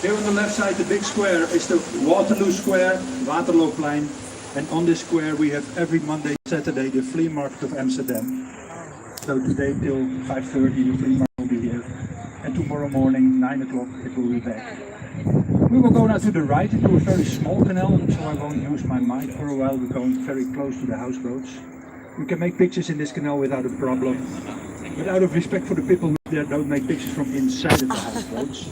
Here on the left side, the big square is the Waterloo Square, Waterlooplein. And on this square we have every Monday, Saturday, the flea market of Amsterdam. So today till 5:30 the flea market will be here. And tomorrow morning, 9 o'clock, it will be back. We will go now to the right into a very small canal, so I won't use my mic for a while. We're going very close to the houseboats. You can make pictures in this canal without a problem. But out of respect for the people there, don't make pictures from inside of the houseboats.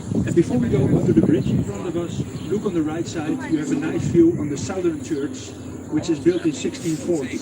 And before we go over to the bridge in front of us, look on the right side, you have a nice view on the southern church, which is built in 1640.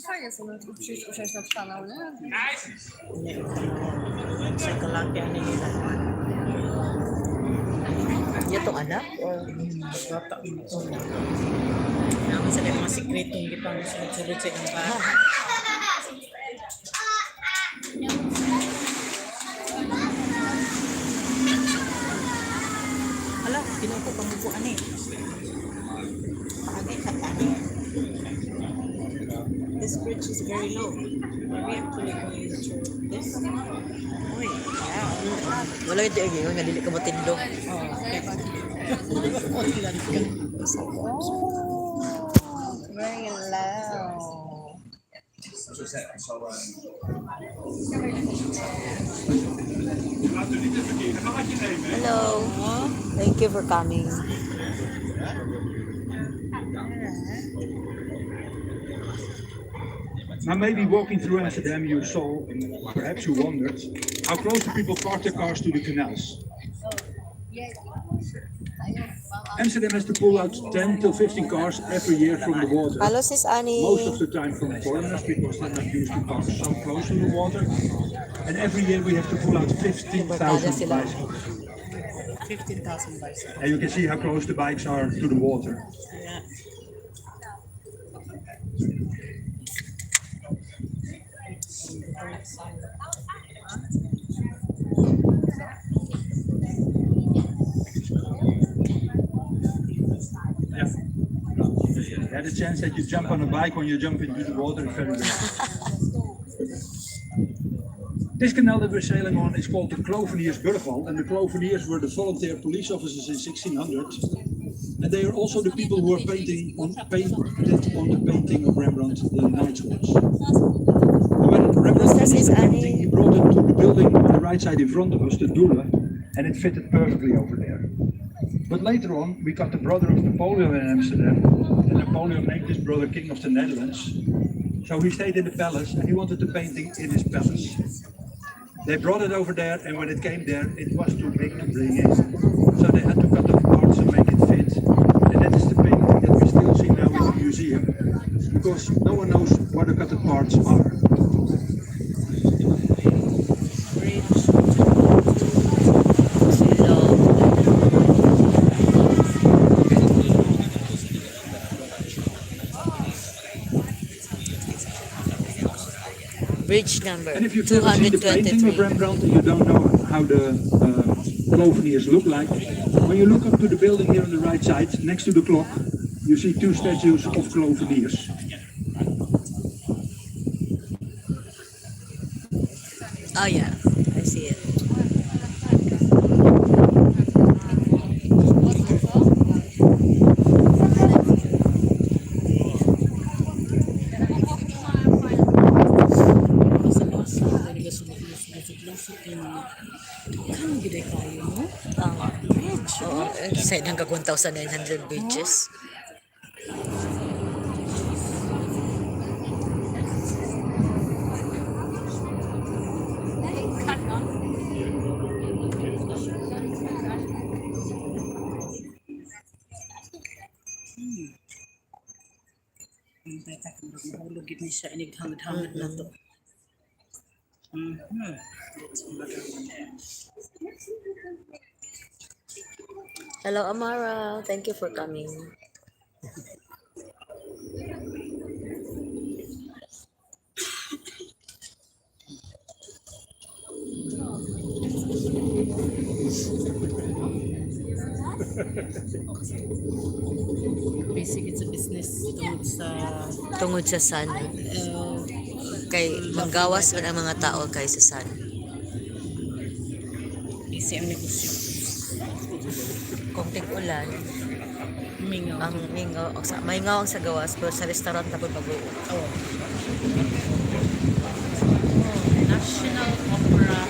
Fajnie sobie tu przyjść, usiąść nad kanał, nie? Sa kalaki nila. Niya itong anak? O bata? Naman sa mga sikretong ipang sulod sa ibang bata. Hala, pinupupamupuan eh. Pakagay sa tani. This bridge is very low. Are we actually going to this? Uy, wow. Wala ito yung nga dili ka matindog. Oh, okay. Very low. Hello. Thank you for coming. Now maybe walking through Amsterdam you saw, and perhaps you wondered, how close do people park their cars to the canals? Amsterdam has to pull out 10 to 15 cars every year from the water. Hello, Sis Annie. Most of the time from foreigners because they're not used to park so close to the water. And every year we have to pull out 15,000 bicycles. 15,000 bicycles. And you can see how close the bikes are to the water. Yeah. Yeah, the chance that you jump on a bike when you jump into the water is very rare. This canal that we're sailing on is called the Kloveniersburgwal, and the Kloveniers were the volunteer police officers in 1600. And they are also the people who are painted on the painting of Rembrandt, the Night's Watch. When Rembrandt finished the painting, he brought it to the building on the right side in front of us, the Doele, and it fitted perfectly over there. But later on, we got the brother of Napoleon in Amsterdam, and Napoleon named his brother King of the Netherlands. So he stayed in the palace, and he wanted the painting in his palace. They brought it over there, and when it came there, it was too big to bring in. So they had to cut off parts and make it fit. And that is the painting that we still see now in the museum, because no one knows what the cut parts are. Bridge number And if you've never seen the painting of 223. Rembrandt and you don't know how the cloveniers look like, when you look up to the building here on the right side, next to the clock, you see two statues of cloveniers. Oh yeah, I see it. Kan gede kayo mo? Bridge. Oo, sa hanggang 1,900 bridges. Ang beta ka mahulog gid ni siya inig hangad-hangad na to. That's another one there. Hello, Amara. Thank you for coming. Basic it's a business Tungod sa sun. Kay manggawas man ang mga tao kay sa sun. easy ang negosyo. Konting ulan, Mingaw. ang mingaw, may ngawang sa gawas, pero sa restaurant tapos pag-uwi. Oh. National Opera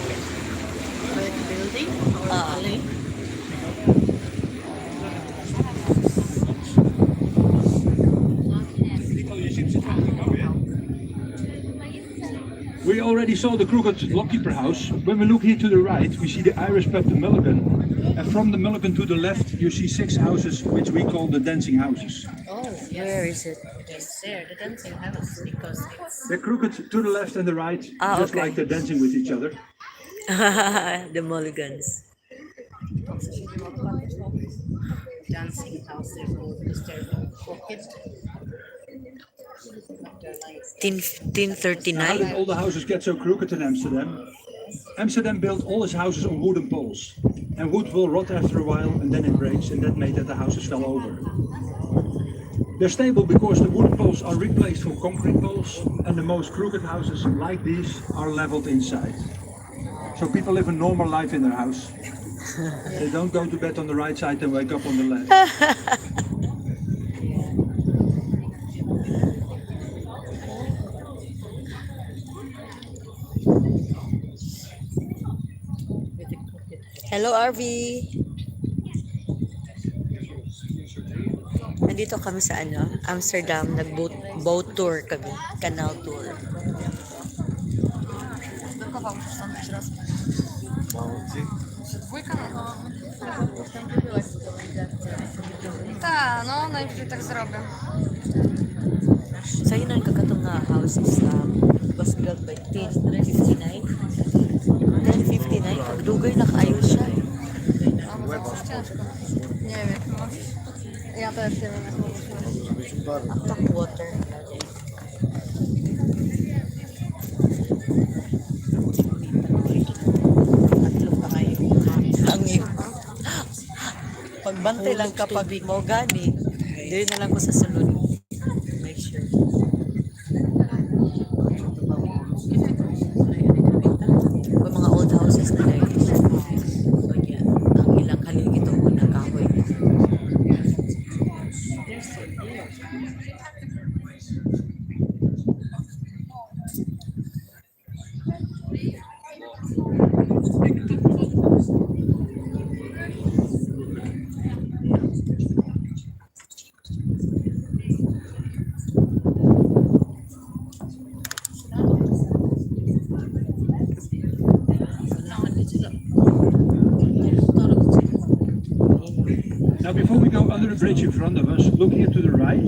Building or Ballet. We already saw the crooked lockkeeper house. When we look here to the right, we see the Irish pub, the Mulligan. And from the Mulligan to the left, you see 6 houses, which we call the dancing houses. Oh, Where is it? It's there, the dancing house, because it's They're crooked to the left and the right, just okay. like they're dancing with each other. The Mulligans. dancing house. There's no crooked. 1039. How did all the houses get so crooked in Amsterdam? Amsterdam built all its houses on wooden poles. And wood will rot after a while and then it breaks, and that made that the houses fell over. They're stable because the wooden poles are replaced for concrete poles, and the most crooked houses like these are leveled inside. So people live a normal life in their house. They don't go to bed on the right side and wake up on the left. Hello, RV. Nandito kami sa Amsterdam. Nag-boat tour kami. Canal tour. Zblokował się tam jeszcze raz. Dwójka? Tak, no najwyżej tak zrobię. Sa yun ang kakatong nga house is was built by 1059. 1059. Pagdugay na kaayo siya. A, bo to już ciężko. Nie wiem. No. Ja też nie wiem jak to wyszło. Tap water. Hangin. Pagbantay lang kapag mo gani. Dili na lang ko sa sunod. Make sure. Kung mga old houses na dahil. So yeah, ang ilang kaligit ang unang kahoy. Now before we go under the bridge in front of us, look here to the right.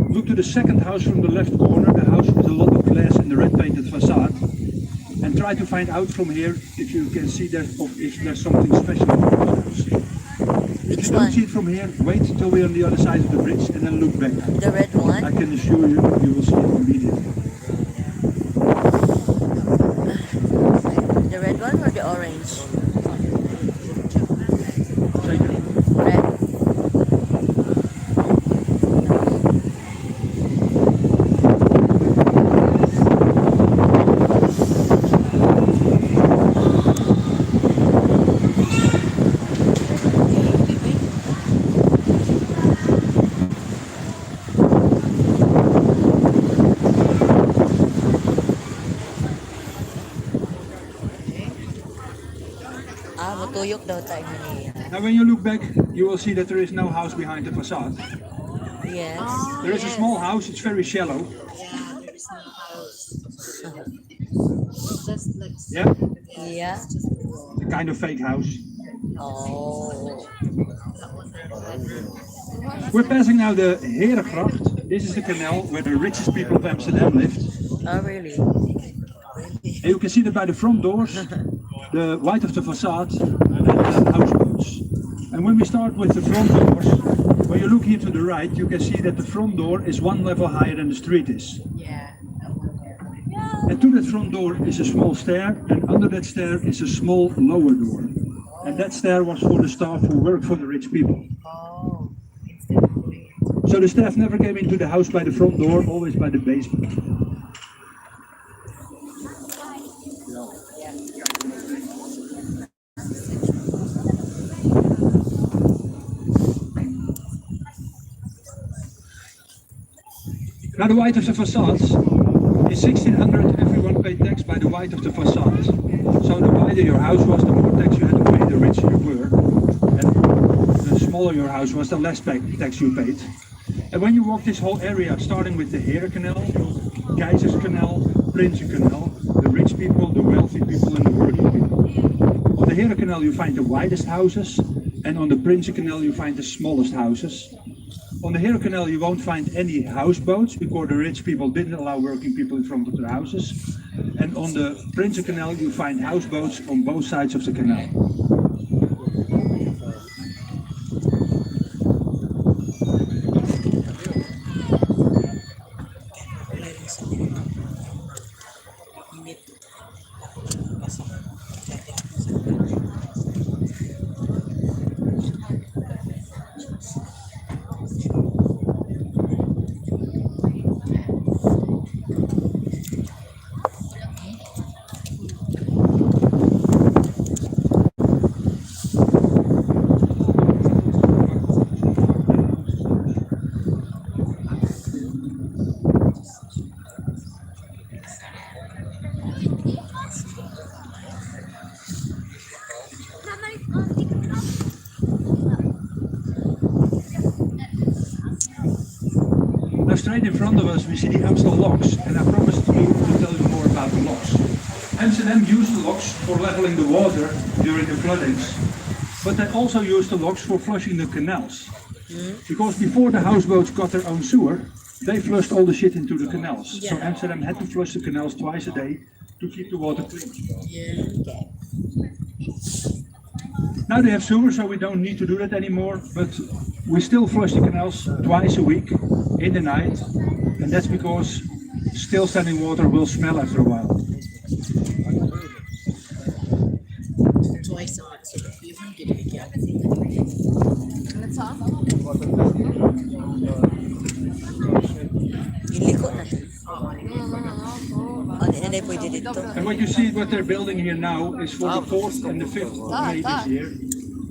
Look to the second house from the left corner, the house with a lot of glass and the red painted facade. And try to find out from here if you can see that, if there's something special about this house. If you don't see it from here, wait till we're on the other side of the bridge and then look back. The red one? I can assure you, you will see it immediately. Tuyok daw tayo niya. Now when you look back, you will see that there is no house behind the facade. Yes. There is a small house, it's very shallow. Yeah, there is no house. Just like Yeah, Yeah. a kind of fake house. Oh. We're passing now the Herengracht. This is the canal where the richest people of Amsterdam lived. Oh, really? And you can see that by the front doors, the white of the facade and the houseboats. And when we start with the front doors, when you look here to the right, you can see that the front door is one level higher than the street is. yeah. And to that front door is a small stair, and under that stair is a small lower door. And that stair was for the staff who work for the rich people. Oh, instead of doing it. So the staff never came into the house by the front door, always by the basement. Now the white of the facades, in 1600 everyone paid tax by the white of the facade. So the wider your house was, the more tax you had to pay, the richer you were. And the smaller your house was, the less tax you paid. And when you walk this whole area, starting with the Herencanal, Keizerscanal, Prinsencanal, the rich people, the wealthy people and the working people. On the Herencanal you find the widest houses, and on the Prinsencanal you find the smallest houses. On the Herencanal you won't find any houseboats because the rich people didn't allow working people in front of their houses. And on the Prinsencanal you find houseboats on both sides of the canal. Now straight in front of us we see the Amstel locks, and I promised you to tell you more about the locks. Amsterdam used the locks for leveling the water during the floodings, but they also used the locks for flushing the canals. Because before the houseboats got their own sewer, they flushed all the shit into the canals. So Amsterdam had to flush the canals twice a day to keep the water clean. Yeah. Now they have sewer, so we don't need to do that anymore, but we still flush the canals twice a week in the night, and that's because still standing water will smell after a while. Twice a month, so even did it again. Met z'n Iliko na. Ano na pwede dito? And what you see, what they're building here now is for the 4th and the 5th of May this year.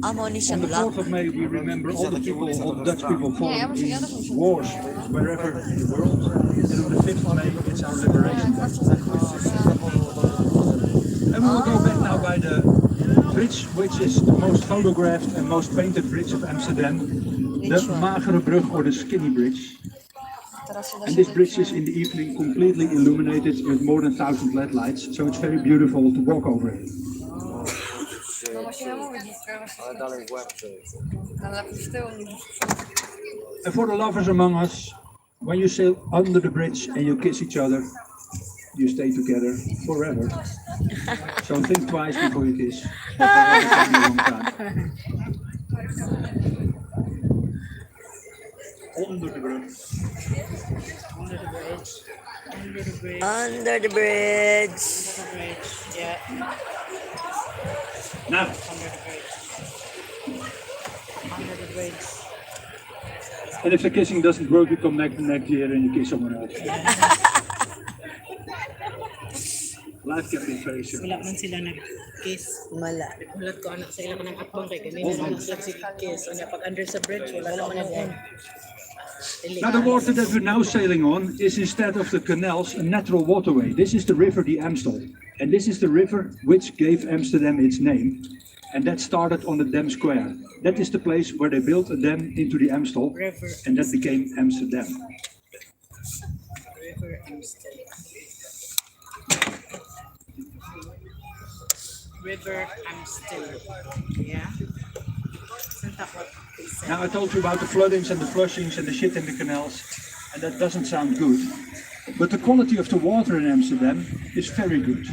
Amo ni On siyang the lock. 4th of May we remember all the people, all the Dutch people fallen in wars wherever in the world. And on the 5th of May it's our liberation day. And we will go back now by the bridge, which is the most photographed and most painted bridge of Amsterdam. The Magere Brug, or the Skinny Bridge. And this bridge is in the evening completely illuminated with more than 1,000 LED lights, so it's very beautiful to walk over it. No właśnie ja mówię, że dalej w łeb, że ale w tył nie. And for the lovers among us, when you sail under the bridge and you kiss each other, you stay together forever. So think twice before you kiss. Under the bridge. Under the bridge. Under the bridge. Under the bridge. Under the bridge. Yeah. Now, Under the bridge. Under the bridge. and if the kissing doesn't work, you come next year and you kiss someone else. Life can be very simple. Wala man sila nag-kiss. Mala. Ulat ko anak sa ilang ng atbang kay ganito na sila kiss. Ano pag under sa bridge wala naman noon. Now the water that we're now sailing on is, instead of the canals, a natural waterway. This is the river the Amstel. And this is the river which gave Amsterdam its name. And that started on the Dam Square. That is the place where they built a dam into the Amstel, River. and that became Amsterdam. River Amsterdam. River Amsterdam. Yeah. Isn't that what they said? Now I told you about the floodings and the flushings and the shit in the canals, and that doesn't sound good. But the quality of the water in Amsterdam is very good.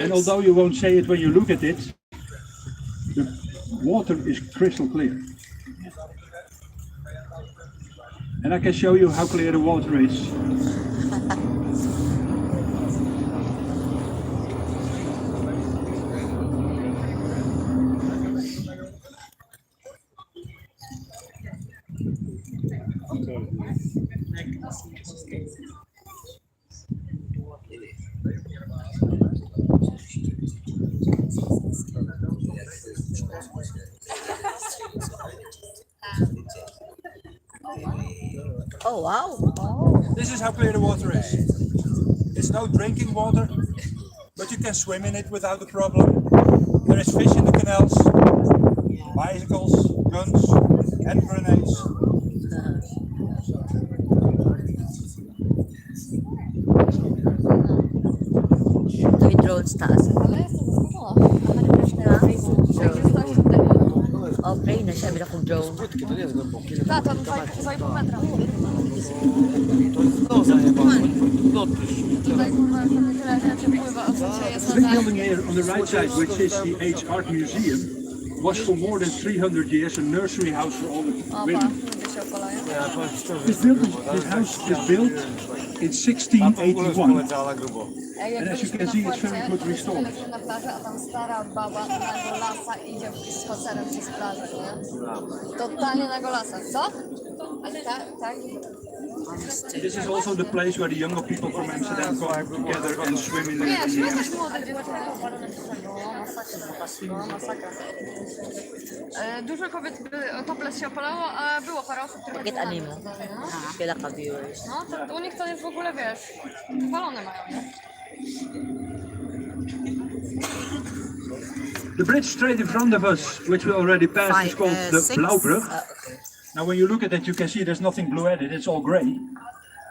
And although you won't say it when you look at it, the water is crystal clear. And I can show you how clear the water is. Oh, wow. This is how clear the water is. It's no drinking water, but you can swim in it without a problem. There is fish in the canals, bicycles, guns, and grenades. Ito yung drones taas. O, play na siya. Bila kong drone. Tak, to 2,5 metra. Tutaj kurwa tyle nie przepływa, a co się jest The big building here on the right side, which is the Age Art Museum, was for more than 300 years a nursery house for all the women. ludzie się opalają. This house is built in 1681, and as you can see, it's very good restored. Na plaży, a tam stara baba na golasa idzie z spacerem przez plażę, nie? Totalnie na golasa, co? Ale tak. This is also the place where the younger people from Amsterdam come together and swim in the Nie, in the też młode dziewczyny opalone no, masakra. Dużo kobiet topless się opalało, a było parę osób, które Bakit anime? Kailan ka viewers? No, to u nich to jest w ogóle, wiesz, powalone mają, nie? The bridge straight in front of us, which we already passed, is called the Blauwbrug. Okay. Now when you look at it, you can see there's nothing blue at it, it's all grey.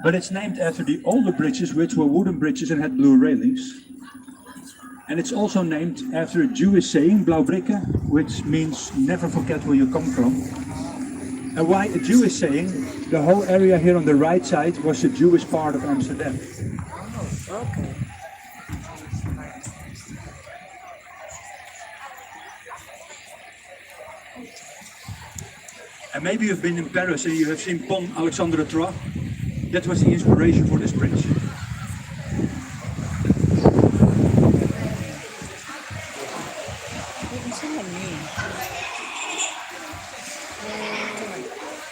But it's named after the older bridges, which were wooden bridges and had blue railings. And it's also named after a Jewish saying, Blauwbrücke, which means never forget where you come from. And why a Jewish saying? The whole area here on the right side was the Jewish part of Amsterdam. Okay. And maybe you've been in Paris and you have seen Pont Alexandre III. That was the inspiration for this bridge.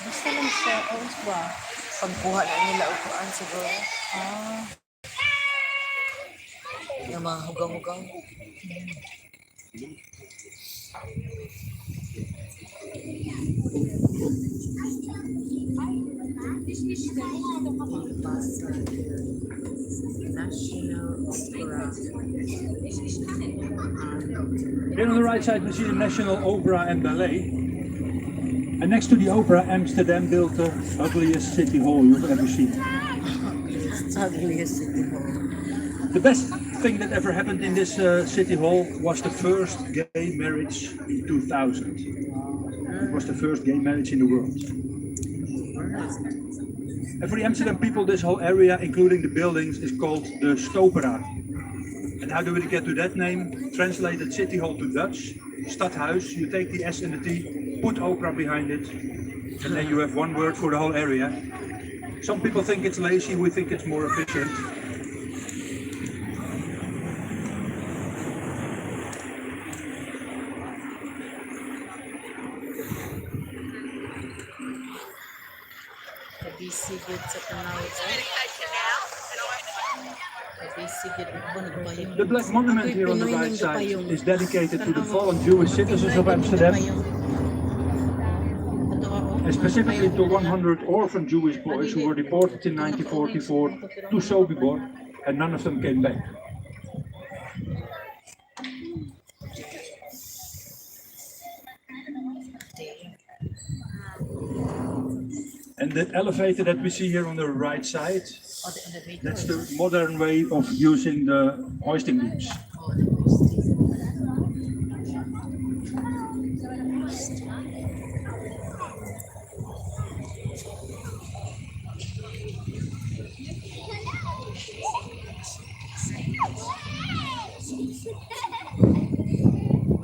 Basta lang siya. Oras ba? Pagkuha na nila upuan siguro. Yung mga hugang-hugang. Here on the right side we see the National Opera and Ballet. And next to the opera, Amsterdam built the ugliest city hall you've ever seen. Ugliest city hall. The best thing that ever happened in this city hall was the first gay marriage in 2000. It was the first gay marriage in the world. And for the Amsterdam people, this whole area, including the buildings, is called the Stopera. And how do we get to that name? Translated city hall to Dutch, stadhuis, you take the S and the T, put opera behind it, and then you have one word for the whole area. Some people think it's lazy, we think it's more efficient. Kabisigid sa tanaw. Kabisigid ako nagpahim. The black monument here on the right side is dedicated to the fallen Jewish citizens of Amsterdam, and specifically to 100 orphan Jewish boys who were deported in 1944 to Sobibor, and none of them came back. And the elevator that we see here on the right side, Oh, the elevator. that's the modern way of using the hoisting beams. Oh, the posting.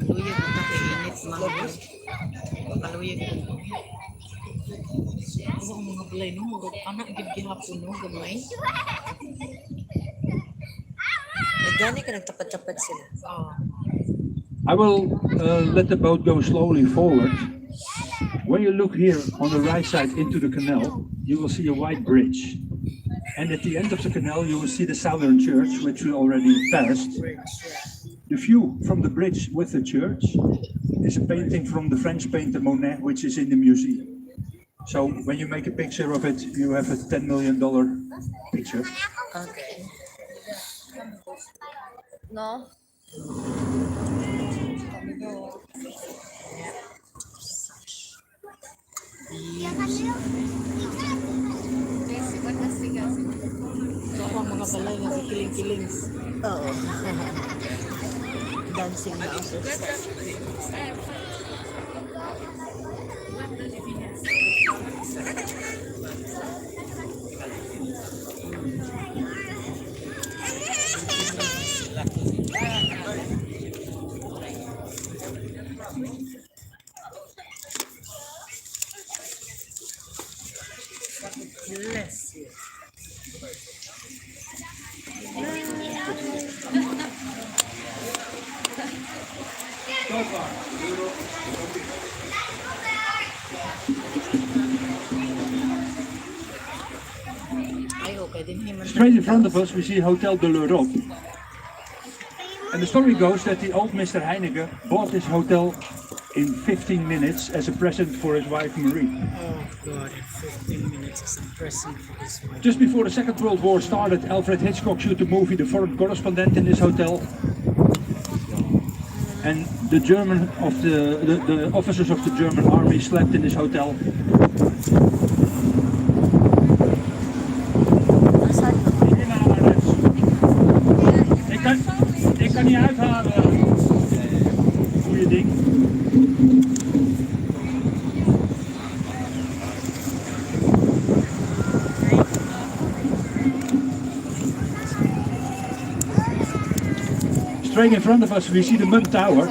Maluyag ito kay init mga. Maluyag ito. Ang mga balay no, murag anak gid gihapon no, gamay. Gani ka nagtapat-tapat sila. Oh. I will let the boat go slowly forward. When you look here on the right side into the canal, you will see a white bridge. And at the end of the canal, you will see the Southern Church, which we already passed. The view from the bridge with the church is a painting from the French painter Monet, which is in the museum. So when you make a picture of it, you have a $10 million picture. Okay. No? Ito ako ang mga balay nga kiling-kiling. Oo. Dancing na ako. Bless you. Ay, okay din naman. Straight in front of us, we see Hotel de l'Europe. And the story goes that the old Mr. Heineke bought this hotel in 15 minutes as a present for his wife Marie. Oh God, in 15 minutes is a present for his wife. Just before the Second World War started, Alfred Hitchcock shot the movie The Foreign Correspondent in this hotel. And the the officers of the German army slept in this hotel. Ik kan niet uithalen. Goeie ding. Straight in front of us we see the Munt Tower.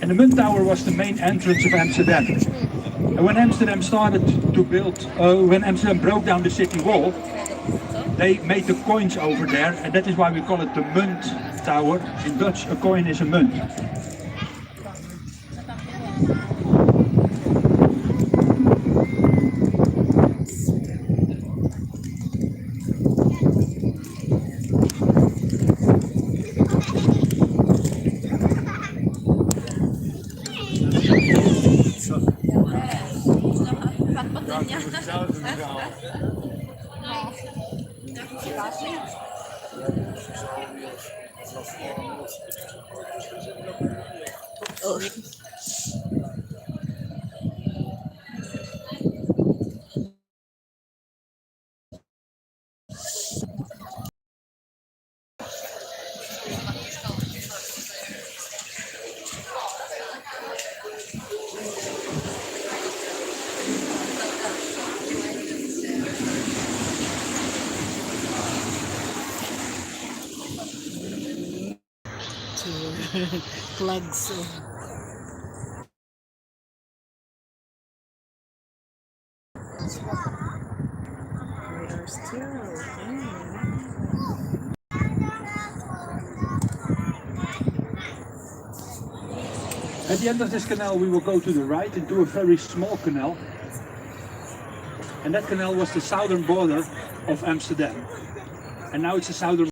And the Munt Tower was the main entrance of Amsterdam. And when Amsterdam started to build, when Amsterdam broke down the city wall, they made the coins over there, and that is why we call it the Munt Tower. In Dutch, a coin is a munt. Oh. Plugs. We are still. At the end of this canal we will go to the right into a very small canal. And that canal was the southern border of Amsterdam. And now it's the southern